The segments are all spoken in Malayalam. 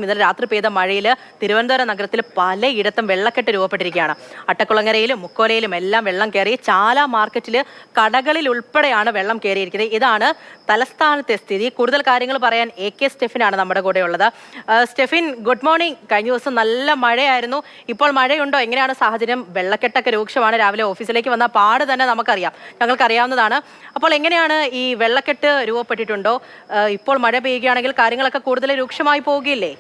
ഇന്നലെ രാത്രി പെയ്ത മഴയിൽ തിരുവനന്തപുരം നഗരത്തിൽ പലയിടത്തും വെള്ളക്കെട്ട് രൂപപ്പെട്ടിരിക്കുകയാണ്. അട്ടക്കുളങ്ങരയിലും മുക്കോലയിലും എല്ലാം വെള്ളം കയറി. ചാല മാർക്കറ്റിൽ കടകളിൽ ഉൾപ്പെടെയാണ് വെള്ളം കയറിയിരിക്കുന്നത്. ഇതാണ് തലസ്ഥാനത്തെ സ്ഥിതി. കൂടുതൽ കാര്യങ്ങൾ പറയാൻ AK സ്റ്റെഫിനാണ് നമ്മുടെ കൂടെ ഉള്ളത്. Stephin, good morning. കഴിഞ്ഞ ദിവസം നല്ല മഴയായിരുന്നു. ഇപ്പോൾ മഴയുണ്ടോ? എങ്ങനെയാണ് സാഹചര്യം? വെള്ളക്കെട്ടൊക്കെ രൂക്ഷമാണ്. രാവിലെ ഓഫീസിലേക്ക് വന്ന പാട് തന്നെ ഞങ്ങൾക്കറിയാവുന്നതാണ്. അപ്പോൾ എങ്ങനെയാണ് ഈ വെള്ളക്കെട്ട് രൂപപ്പെട്ടിട്ടുണ്ടോ? ഇപ്പോൾ മഴ പെയ്യുകയാണെങ്കിൽ കാര്യങ്ങളൊക്കെ കൂടുതൽ രൂക്ഷമായി പോവുകയില്ലേ?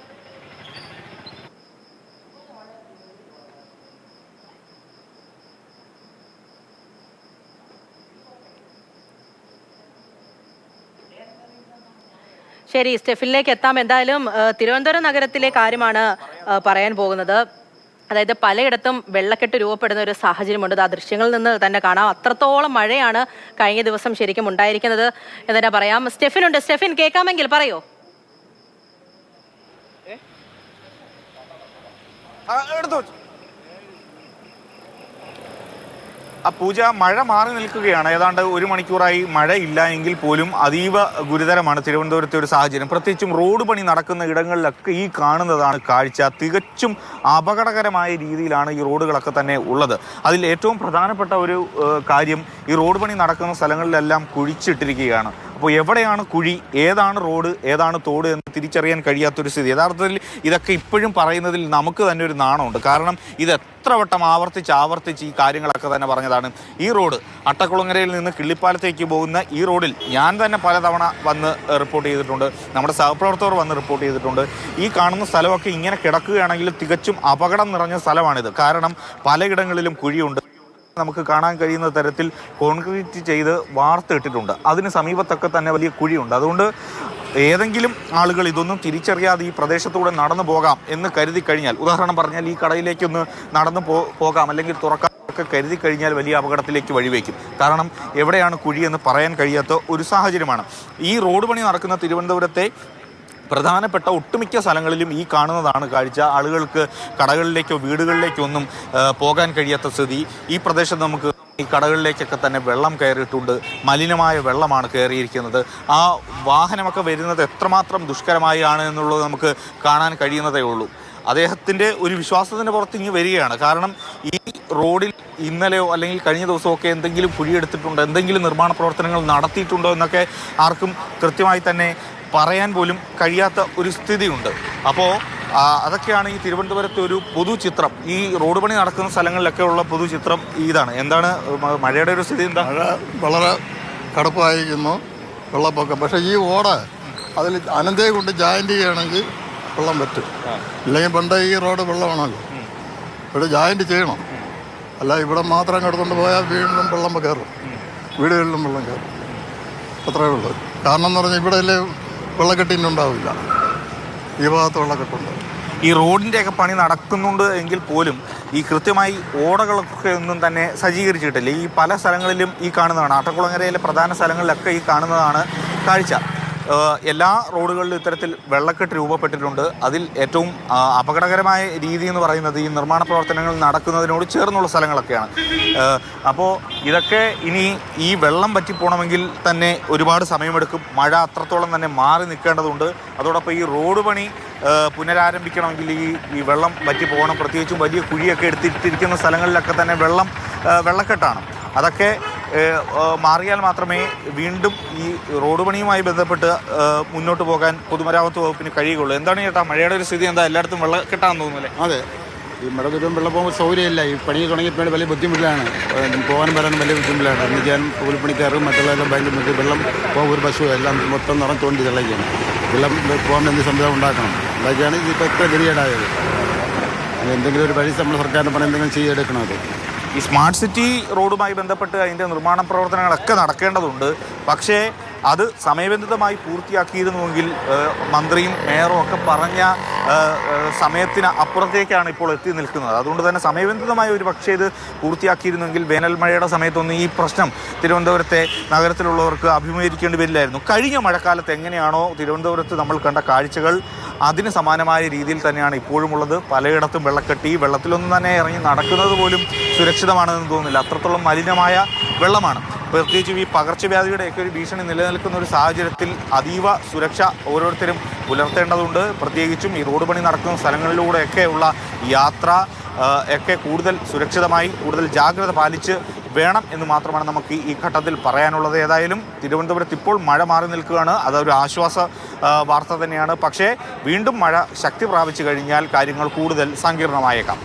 ശരി, സ്റ്റെഫിനിലേക്ക് എത്താം. എന്തായാലും തിരുവനന്തപുരം നഗരത്തിലെ കാര്യമാണ് പറയാൻ പോകുന്നത്. അതായത് പലയിടത്തും വെള്ളക്കെട്ട് രൂപപ്പെടുന്ന ഒരു സാഹചര്യമുണ്ട്. ആ ദൃശ്യങ്ങളിൽ നിന്ന് തന്നെ കാണാം. അത്രത്തോളം മഴയാണ് കഴിഞ്ഞ ദിവസം ശരിക്കും ഉണ്ടായിരിക്കുന്നത് എന്ന് തന്നെ പറയാം. സ്റ്റെഫിനുണ്ട്. സ്റ്റെഫിൻ, കേൾക്കാമെങ്കിൽ പറയോ? പൂജ, മഴ മാറി നിൽക്കുകയാണ്. ഏതാണ്ട് 1 മണിക്കൂറായി മഴയില്ല എങ്കിൽ പോലും അതീവ ഗുരുതരമാണ് തിരുവനന്തപുരത്തെ ഒരു സാഹചര്യം. പ്രത്യേകിച്ചും റോഡ് പണി നടക്കുന്ന ഇടങ്ങളിലൊക്കെ ഈ കാണുന്നതാണ് കാഴ്ച. തികച്ചും അപകടകരമായ രീതിയിലാണ് ഈ റോഡുകളൊക്കെ തന്നെ ഉള്ളത്. അതിൽ ഏറ്റവും പ്രധാനപ്പെട്ട ഒരു കാര്യം, ഈ റോഡ് പണി നടക്കുന്ന സ്ഥലങ്ങളിലെല്ലാം കുഴിച്ചിട്ടിരിക്കുകയാണ്. അപ്പോൾ എവിടെയാണ് കുഴി, ഏതാണ് റോഡ്, ഏതാണ് തോട് എന്ന് തിരിച്ചറിയാൻ കഴിയാത്തൊരു സ്ഥിതി. യഥാർത്ഥത്തിൽ ഇതൊക്കെ ഇപ്പോഴും പറയുന്നതിൽ നമുക്ക് തന്നെ ഒരു നാണമുണ്ട്. കാരണം ഇത് എത്ര വട്ടം ആവർത്തിച്ച് ഈ കാര്യങ്ങളൊക്കെ തന്നെ പറഞ്ഞതാണ്. ഈ റോഡ് അട്ടക്കുളങ്ങരയിൽ നിന്ന് കിള്ളിപ്പാലത്തേക്ക് പോകുന്ന ഈ റോഡിൽ ഞാൻ തന്നെ പലതവണ വന്ന് റിപ്പോർട്ട് ചെയ്തിട്ടുണ്ട്. നമ്മുടെ സഹപ്രവർത്തകർ വന്ന് റിപ്പോർട്ട് ചെയ്തിട്ടുണ്ട്. ഈ കാണുന്ന സ്ഥലമൊക്കെ ഇങ്ങനെ കിടക്കുകയാണെങ്കിൽ തികച്ചും അപകടം നിറഞ്ഞ സ്ഥലമാണിത്. കാരണം പലയിടങ്ങളിലും കുഴിയുണ്ട്. നമുക്ക് കാണാൻ കഴിയുന്ന തരത്തിൽ കോൺക്രീറ്റ് ചെയ്ത് വാർത്തിട്ടിട്ടുണ്ട്. അതിന് സമീപത്തൊക്കെ തന്നെ വലിയ കുഴിയുണ്ട്. അതുകൊണ്ട് ഏതെങ്കിലും ആളുകൾ ഇതൊന്നും തിരിച്ചറിയാതെ ഈ പ്രദേശത്തൂടെ നടന്നു പോകാം എന്ന് കരുതി കഴിഞ്ഞാൽ, ഉദാഹരണം പറഞ്ഞാൽ ഈ കടയിലേക്കൊന്ന് നടന്നു പോകാം അല്ലെങ്കിൽ തുറക്കാം ഒക്കെ കരുതി കഴിഞ്ഞാൽ വലിയ അപകടത്തിലേക്ക് വഴിവെക്കും. കാരണം എവിടെയാണ് കുഴിയെന്ന് പറയാൻ കഴിയാത്ത ഒരു സാഹചര്യമാണ്. ഈ റോഡ് പണി നടക്കുന്ന തിരുവനന്തപുരത്തെ പ്രധാനപ്പെട്ട ഒട്ടുമിക്ക സ്ഥലങ്ങളിലും ഈ കാണുന്നതാണ് കാഴ്ച. ആളുകൾക്ക് കടകളിലേക്കോ വീടുകളിലേക്കോ ഒന്നും പോകാൻ കഴിയാത്ത സ്ഥിതി. ഈ പ്രദേശത്ത് നമുക്ക് ഈ കടകളിലേക്കൊക്കെ തന്നെ വെള്ളം കയറിയിട്ടുണ്ട്. മലിനമായ വെള്ളമാണ് കയറിയിരിക്കുന്നത്. ആ വാഹനമൊക്കെ വരുന്നത് എത്രമാത്രം ദുഷ്കരമായാണ് എന്നുള്ളത് നമുക്ക് കാണാൻ കഴിയുന്നതേ ഉള്ളൂ. അദ്ദേഹത്തിൻ്റെ ഒരു വിശ്വാസത്തിൻ്റെ പുറത്ത് ഇങ്ങ് വരികയാണ്. കാരണം ഈ റോഡിൽ ഇന്നലെയോ അല്ലെങ്കിൽ കഴിഞ്ഞ ദിവസമൊക്കെ എന്തെങ്കിലും കുഴിയെടുത്തിട്ടുണ്ടോ, എന്തെങ്കിലും നിർമ്മാണ പ്രവർത്തനങ്ങൾ നടത്തിയിട്ടുണ്ടോ എന്നൊക്കെ ആർക്കും കൃത്യമായി തന്നെ പറയാൻ പോലും കഴിയാത്ത ഒരു സ്ഥിതിയുണ്ട്. അപ്പോൾ അതൊക്കെയാണ് ഈ തിരുവനന്തപുരത്തെ ഒരു പൊതുചിത്രം. ഈ റോഡ് പണി നടക്കുന്ന സ്ഥലങ്ങളിലൊക്കെ ഉള്ള പൊതുചിത്രം ഇതാണ്. എന്താണ് മഴയുടെ ഒരു സ്ഥിതി? എന്താ? മഴ വളരെ കടുപ്പായിരിക്കുന്നു, വെള്ളപ്പൊക്കം. പക്ഷേ ഈ ഓട അതിൽ അനന്തയെ കൊണ്ട് ജോയിൻ്റ് ചെയ്യുകയാണെങ്കിൽ വെള്ളം പറ്റും. ഇല്ലെങ്കിൽ പണ്ട് ഈ റോഡ് വെള്ളമാണല്ലോ, ഇവിടെ ജോയിൻ്റ് ചെയ്യണം. അല്ല ഇവിടെ മാത്രം കിടന്നുകൊണ്ട് പോയാൽ വീണ്ടും വെള്ളം കയറും, വീടുകളിലും വെള്ളം കയറും. അത്രയേ ഉള്ളൂ. കാരണം എന്ന് പറഞ്ഞാൽ ഇവിടെ വെള്ളക്കെട്ടിനുണ്ടാവില്ല, ഈ ഭാഗത്ത് വെള്ളക്കെട്ടുണ്ട്. ഈ റോഡിൻ്റെയൊക്കെ പണി നടക്കുന്നുണ്ട് എങ്കിൽ പോലും ഈ കൃത്യമായി ഓടകളൊക്കെ ഒന്നും തന്നെ സജ്ജീകരിച്ചിട്ടില്ല. ഈ പല സ്ഥലങ്ങളിലും ഈ കാണുന്നതാണ്. അട്ടക്കുളങ്ങരയിലെ പ്രധാന സ്ഥലങ്ങളിലൊക്കെ ഈ കാണുന്നതാണ് കാഴ്ച. എല്ലാ റോഡുകളിലും ഇത്തരത്തിൽ വെള്ളക്കെട്ട് രൂപപ്പെട്ടിട്ടുണ്ട്. അതിൽ ഏറ്റവും അപകടകരമായ രീതി എന്ന് പറയുന്നത് ഈ നിർമ്മാണ പ്രവർത്തനങ്ങൾ നടക്കുന്നതിനോട് ചേർന്നുള്ള സ്ഥലങ്ങളൊക്കെയാണ്. അപ്പോൾ ഇതൊക്കെ ഇനി ഈ വെള്ളം പറ്റിപ്പോണമെങ്കിൽ തന്നെ ഒരുപാട് സമയമെടുക്കും. മഴ അത്രത്തോളം തന്നെ മാറി നിൽക്കേണ്ടതുണ്ട്. അതോടൊപ്പം ഈ റോഡ് പണി പുനരാരംഭിക്കണമെങ്കിൽ ഈ വെള്ളം പറ്റി പോകണം. പ്രത്യേകിച്ചും വലിയ കുഴിയൊക്കെ എടുത്തിരിക്കുന്ന സ്ഥലങ്ങളിലൊക്കെ തന്നെ വെള്ളക്കെട്ടാണ്. അതൊക്കെ മാറിയാൽ മാത്രമേ വീണ്ടും ഈ റോഡ് പണിയുമായി ബന്ധപ്പെട്ട് മുന്നോട്ട് പോകാൻ പൊതുമരാമത്ത് വകുപ്പിന് കഴിയുകയുള്ളൂ. എന്താണ് ചേട്ടാ മഴയുടെ ഒരു സ്ഥിതി? എന്താ എല്ലായിടത്തും വെള്ളക്കെട്ടാന്ന് തോന്നുന്നല്ലേ? അതെ, ഈ മഴ ദൂരം വെള്ളം പോകുമ്പോൾ സൗകര്യമില്ല. ഈ പണി തുടങ്ങിയപ്പോൾ വലിയ ബുദ്ധിമുട്ടിലാണ്, പോകാനും വരാനും വലിയ ബുദ്ധിമുട്ടിലാണ്. എന്നുവെച്ചാൽ കൂലിപ്പണിക്കാരും മറ്റുള്ളവരെല്ലാം ഭയങ്കര വെള്ളം പോകും. ഒരു ബസ്സും എല്ലാം മൊത്തം നിറഞ്ഞുകൊണ്ട് തെളിയിക്കണം. വെള്ളം പോകാൻ എന്ത് സംവിധാനം ഉണ്ടാക്കണം. അതൊക്കെയാണ് ഇതിപ്പോൾ എത്ര ഗതികേടായത്. എന്തെങ്കിലും ഒരു വഴി നമ്മുടെ സർക്കാരിൻ്റെ പണം എന്തെങ്കിലും ചെയ്തെടുക്കണം. അത് ഈ സ്മാർട്ട് സിറ്റി റോഡുമായി ബന്ധപ്പെട്ട് അതിൻ്റെ നിർമ്മാണ പ്രവർത്തനങ്ങളൊക്കെ നടക്കേണ്ടതുണ്ട്. പക്ഷേ അത് സമയബന്ധിതമായി പൂർത്തിയാക്കിയിരുന്നുവെങ്കിൽ മന്ത്രിയും മേയറും ഒക്കെ പറഞ്ഞ സമയത്തിന് അപ്പുറത്തേക്കാണ് ഇപ്പോൾ എത്തി നിൽക്കുന്നത്. അതുകൊണ്ട് തന്നെ സമയബന്ധിതമായി ഒരു പക്ഷേ ഇത് പൂർത്തിയാക്കിയിരുന്നെങ്കിൽ വേനൽ മഴയുടെ സമയത്തൊന്നും ഈ പ്രശ്നം തിരുവനന്തപുരത്തെ നഗരത്തിലുള്ളവർക്ക് അഭിമുഖീകരിക്കേണ്ടി വരില്ലായിരുന്നു. കഴിഞ്ഞ മഴക്കാലത്ത് എങ്ങനെയാണോ തിരുവനന്തപുരത്ത് നമ്മൾ കണ്ട കാഴ്ചകൾ, അതിന് സമാനമായ രീതിയിൽ തന്നെയാണ് ഇപ്പോഴും ഉള്ളത്. പലയിടത്തും വെള്ളക്കെട്ടി, വെള്ളത്തിലൊന്നും തന്നെ ഇറങ്ങി നടക്കുന്നത് പോലും സുരക്ഷിതമാണെന്ന് തോന്നുന്നില്ല. അത്രത്തോളം മലിനമായ വെള്ളമാണ്. പ്രത്യേകിച്ചും ഈ പകർച്ചവ്യാധിയുടെയൊക്കെ ഒരു ഭീഷണി നിലനിൽക്കുന്ന ഒരു സാഹചര്യത്തിൽ അതീവ സുരക്ഷ ഓരോരുത്തരും പുലർത്തേണ്ടതുണ്ട്. പ്രത്യേകിച്ചും ഈ റോഡ് പണി നടക്കുന്ന സ്ഥലങ്ങളിലൂടെയൊക്കെയുള്ള യാത്ര ഒക്കെ കൂടുതൽ സുരക്ഷിതമായി കൂടുതൽ ജാഗ്രത പാലിച്ച് വേണം എന്ന് മാത്രമാണ് നമുക്ക് ഈ ഘട്ടത്തിൽ പറയാനുള്ളത്. ഏതായാലും തിരുവനന്തപുരത്ത് ഇപ്പോൾ മഴ മാറി നിൽക്കുകയാണ്. അതൊരു ആശ്വാസ വാർത്ത തന്നെയാണ്. പക്ഷേ വീണ്ടും മഴ ശക്തി പ്രാപിച്ചു കഴിഞ്ഞാൽ കാര്യങ്ങൾ കൂടുതൽ സങ്കീർണമായേക്കാം.